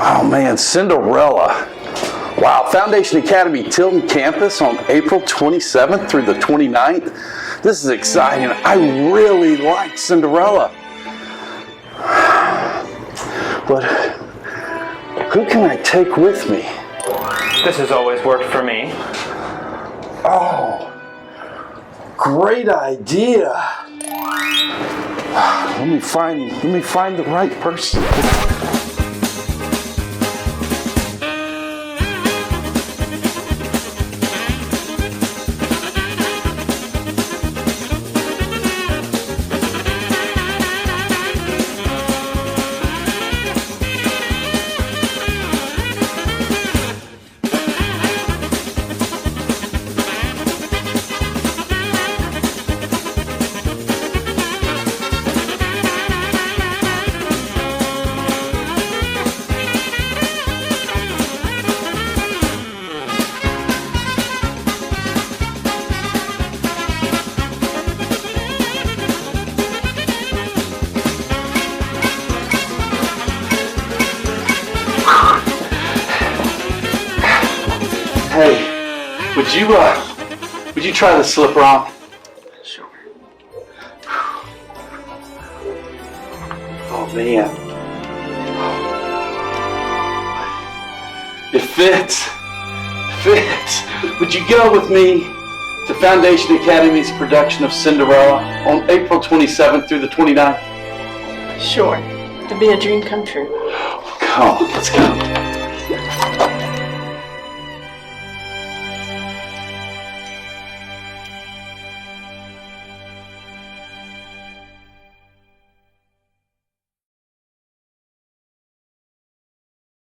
Oh man, Cinderella. Wow, Foundation Academy Tilden campus on April 27th through the 29th. This is exciting. I really like Cinderella. But who can I take with me? This has always worked for me. Oh, great idea. Let me find the right person. Hey, would you try the slipper on? Sure. Oh man. It fits. Would you go with me to Foundation Academy's production of Cinderella on April 27th through the 29th? Sure. It'd be a dream come true. Come on, let's go.